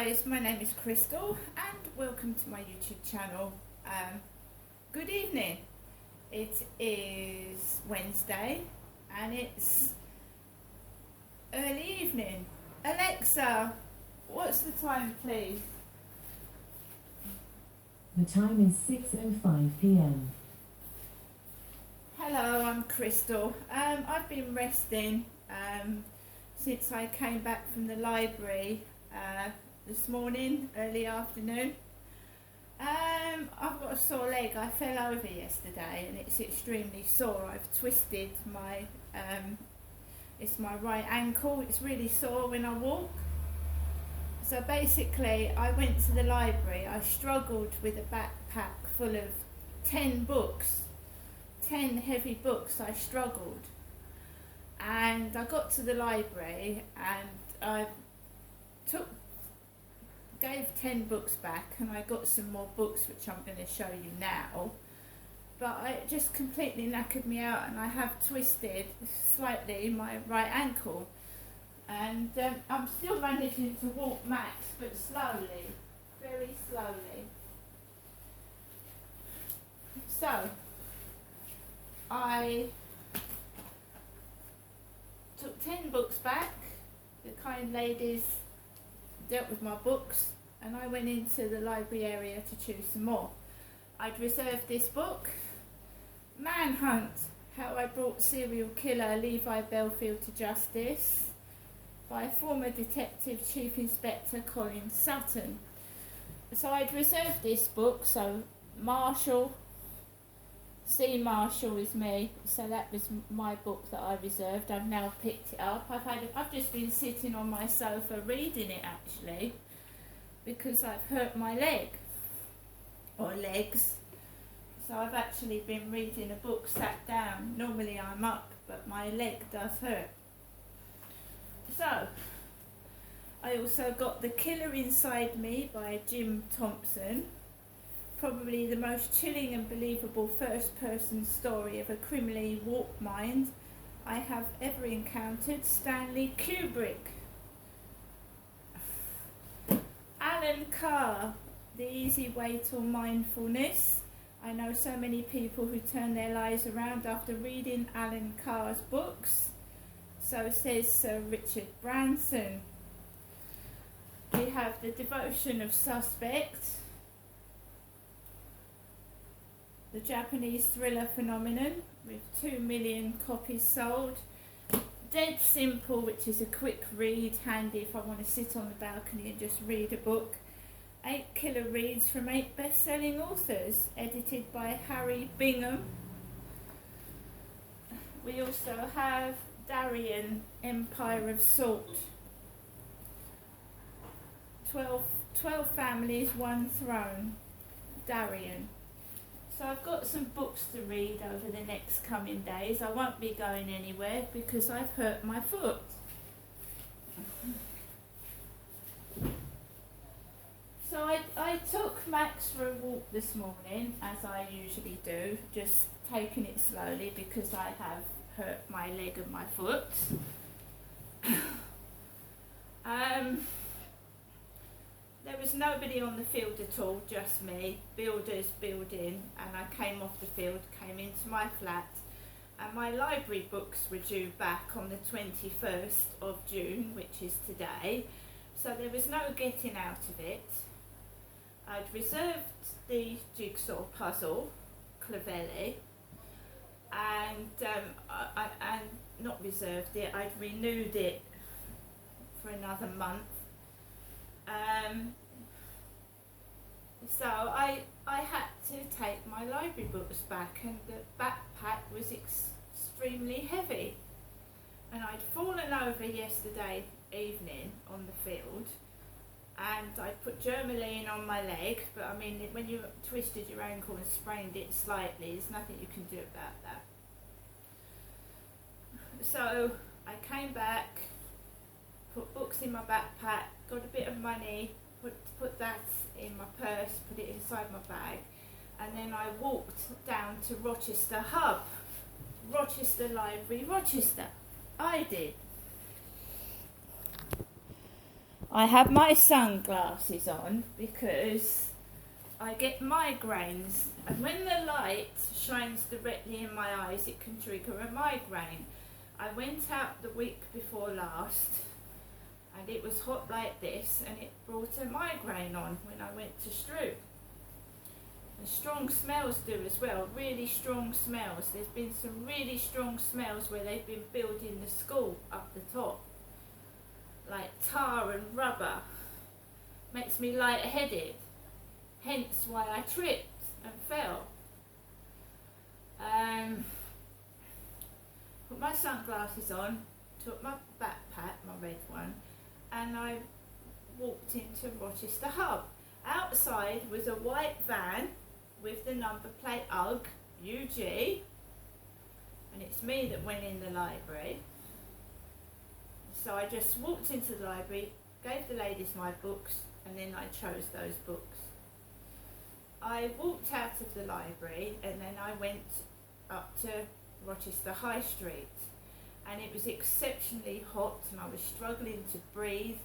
guys, my name is Crystal and welcome to my YouTube channel. Good evening. It is Wednesday and it's early evening. Alexa, what's the time please? The time is 6:05 p.m. Hello, I'm Crystal. I've been resting since I came back from the library this morning, early afternoon. I've got a sore leg. I fell over yesterday and it's extremely sore. I've twisted my, it's my right ankle. It's really sore when I walk. So basically I went to the library. I struggled with a backpack full of 10 books, 10 heavy books. I struggled. And I got to the library and I gave 10 books back and I got some more books which I'm going to show you now. But it just completely knackered me out and I have twisted slightly my right ankle. And I'm still managing to walk Max, but slowly, very slowly. So, I took 10 books back. The kind ladies dealt with my books and I went into the library area to choose some more. I'd reserved this book, Manhunt, How I Brought Serial Killer Levi Bellfield to Justice, by former Detective Chief Inspector Colin Sutton. So I'd reserved this book, so Marshall, C. Marshall is me, so that was my book that I reserved. I've now picked it up. I've just been sitting on my sofa reading it actually, because I've hurt my leg, or legs. So I've actually been reading a book sat down. Normally I'm up, but my leg does hurt. So, I also got The Killer Inside Me by Jim Thompson. Probably the most chilling and believable first-person story of a criminally warped mind I have ever encountered. Stanley Kubrick. Alan Carr, The Easy Way to Mindfulness. I know so many people who turn their lives around after reading Alan Carr's books. So says Sir Richard Branson. We have The Devotion of Suspect, the Japanese thriller phenomenon with 2 million copies sold. Dead Simple, which is a quick read, handy if I want to sit on the balcony and just read a book. 8 killer reads from 8 best-selling authors, edited by Harry Bingham. We also have Darien, Empire of Salt. 12 families, one throne. Darien. So I've got some books to read over the next coming days. I won't be going anywhere because I've hurt my foot. So I took Max for a walk this morning, as I usually do, just taking it slowly because I have hurt my leg and my foot. There was nobody on the field at all, just me, builders building, and I came off the field, came into my flat, and my library books were due back on the 21st of June, which is today, so there was no getting out of it. I'd reserved the jigsaw puzzle, Clovelly, and I not reserved it, I'd renewed it for another month. So I had to take my library books back, and the backpack was extremely heavy, and I'd fallen over yesterday evening on the field and I put Germaline on my leg, but I mean when you twisted your ankle and sprained it slightly, there's nothing you can do about that. So I came back, put books in my backpack, got a bit of money, put that in my purse, put it inside my bag, and then I walked down to Rochester Hub, Rochester Library, Rochester. I did. I have my sunglasses on because I get migraines, and when the light shines directly in my eyes it can trigger a migraine. I went out the week before last and it was hot like this and it brought a migraine on when I went to Stroop. And strong smells do as well, really strong smells. There's been some really strong smells where they've been building the school up the top, like tar and rubber. Makes me lightheaded, hence why I tripped and fell. Put my sunglasses on, took my backpack, my red one, and I walked into Rochester Hub. Outside was a white van with the number plate UG, and it's me that went in the library. So I just walked into the library, gave the ladies my books, and then I chose those books. I walked out of the library and then I went up to Rochester High Street, and it was exceptionally hot and I was struggling to breathe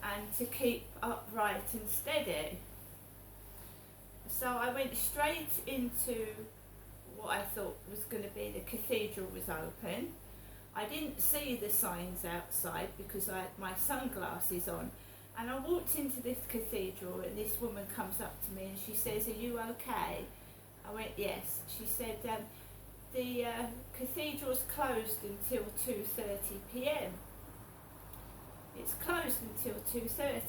and to keep upright and steady. So I went straight into what I thought was going to be the cathedral was open. I didn't see the signs outside because I had my sunglasses on, and I walked into this cathedral and this woman comes up to me and she says, "Are you okay?" I went, "Yes." She said, the cathedral's closed until 2:30 p.m. It's closed until 2:30.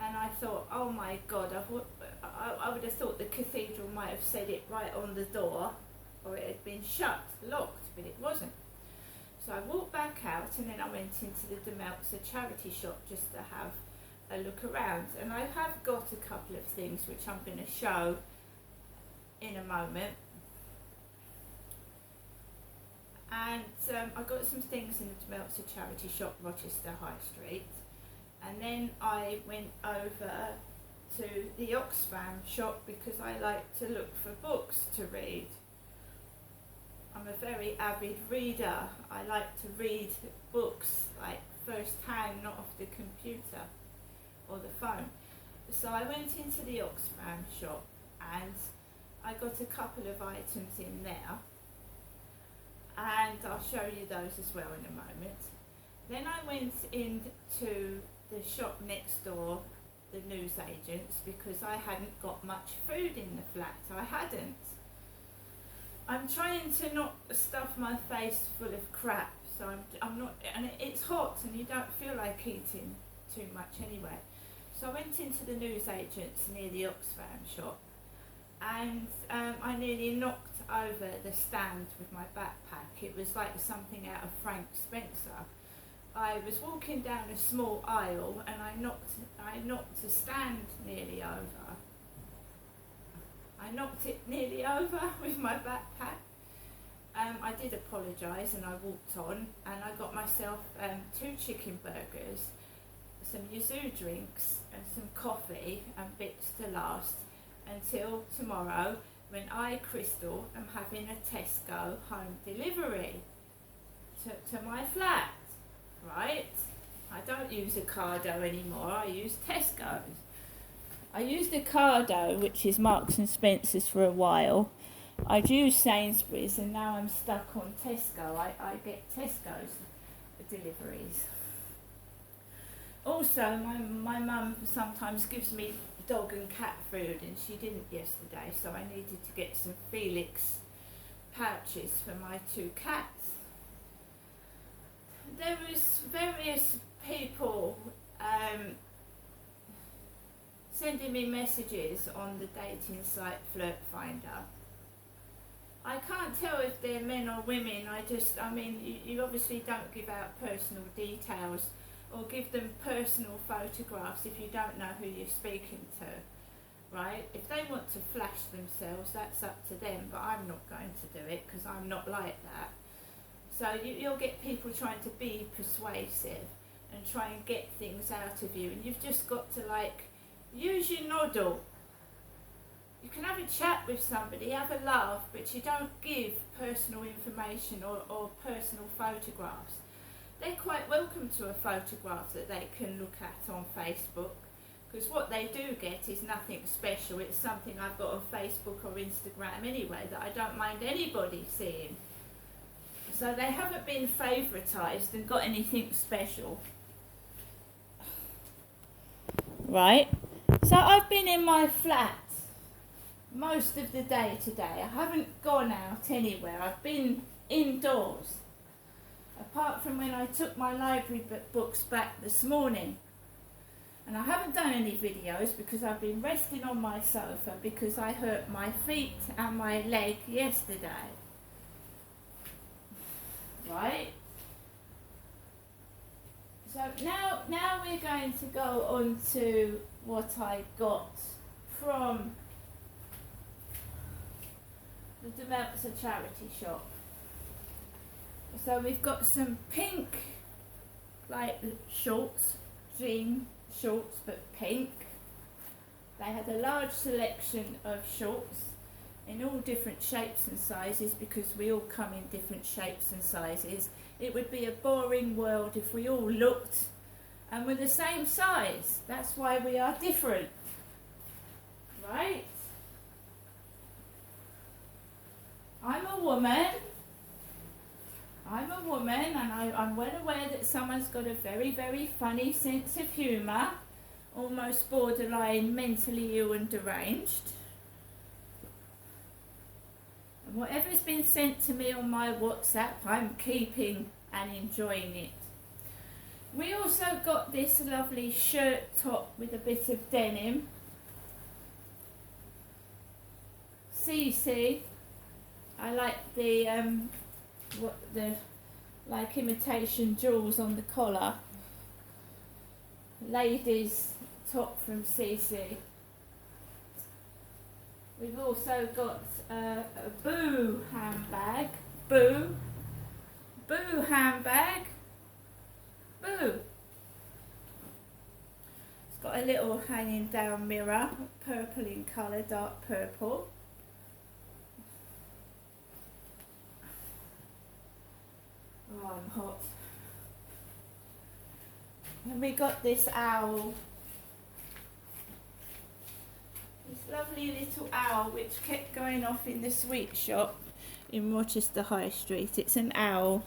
And I thought, oh my God, I would have thought the cathedral might have said it right on the door, or it had been shut, locked, but it wasn't. So I walked back out and then I went into the Demeltzer charity shop just to have a look around. And I have got a couple of things which I'm going to show in a moment. And I got some things in the Demeltzer charity shop, Rochester High Street. And then I went over to the Oxfam shop because I like to look for books to read. I'm a very avid reader. I like to read books like first hand, not off the computer or the phone. So I went into the Oxfam shop and I got a couple of items in there, and I'll show you those as well in a moment. Then I went into the shop next door, the newsagents, because I hadn't got much food in the flat. I hadn't. I'm trying to not stuff my face full of crap, so I'm not, and it's hot and you don't feel like eating too much anyway. So I went into the newsagents near the Oxfam shop, and I nearly knocked over the stand with my backpack. It was like something out of Frank Spencer. I was walking down a small aisle and I knocked the stand nearly over. I knocked it nearly over with my backpack. I did apologise and I walked on, and I got myself 2 chicken burgers, some yuzu drinks and some coffee and bits to last until tomorrow, when I, Crystal, am having a Tesco home delivery to my flat, right? I don't use Ocado anymore, I use Tesco's. I used Ocado, which is Marks and Spencer's, for a while. I'd used Sainsbury's and now I'm stuck on Tesco. I get Tesco's deliveries. Also, my mum sometimes gives me dog and cat food, and she didn't yesterday, so I needed to get some Felix pouches for my 2 cats. There was various people sending me messages on the dating site Flirt Finder. I can't tell if they're men or women. I mean, you obviously don't give out personal details or give them personal photographs if you don't know who you're speaking to, right? If they want to flash themselves, that's up to them, but I'm not going to do it because I'm not like that. So you'll get people trying to be persuasive and try and get things out of you, and you've just got to, like, use your noddle. You can have a chat with somebody, have a laugh, but you don't give personal information or personal photographs. they're quite welcome to a photograph that they can look at on Facebook, because what they do get is nothing special. It's something I've got on Facebook or Instagram anyway that I don't mind anybody seeing. So they haven't been favouritised and got anything special. Right, so I've been in my flat most of the day today. I haven't gone out anywhere. I've been indoors, apart from when I took my library books back this morning. And I haven't done any videos because I've been resting on my sofa because I hurt my feet and my leg yesterday. Right? So now we're going to go on to what I got from the Demeltzer charity shop. So we've got some pink, like shorts, jean shorts, but pink. They had a large selection of shorts in all different shapes and sizes, because we all come in different shapes and sizes. It would be a boring world if we all looked and were the same size. That's why we are different, right? I'm a woman, and I'm well aware that someone's got a very, very funny sense of humour, almost borderline mentally ill and deranged. And whatever's been sent to me on my WhatsApp, I'm keeping and enjoying it. We also got this lovely shirt top with a bit of denim. CC. I like the like imitation jewels on the collar. Ladies top from CC. We've also got a Boo handbag. Boo handbag. Boo. It's got a little hanging down mirror, purple in colour, dark purple. Oh, I'm hot. And we got this owl. This lovely little owl which kept going off in the sweet shop in Rochester High Street. It's an owl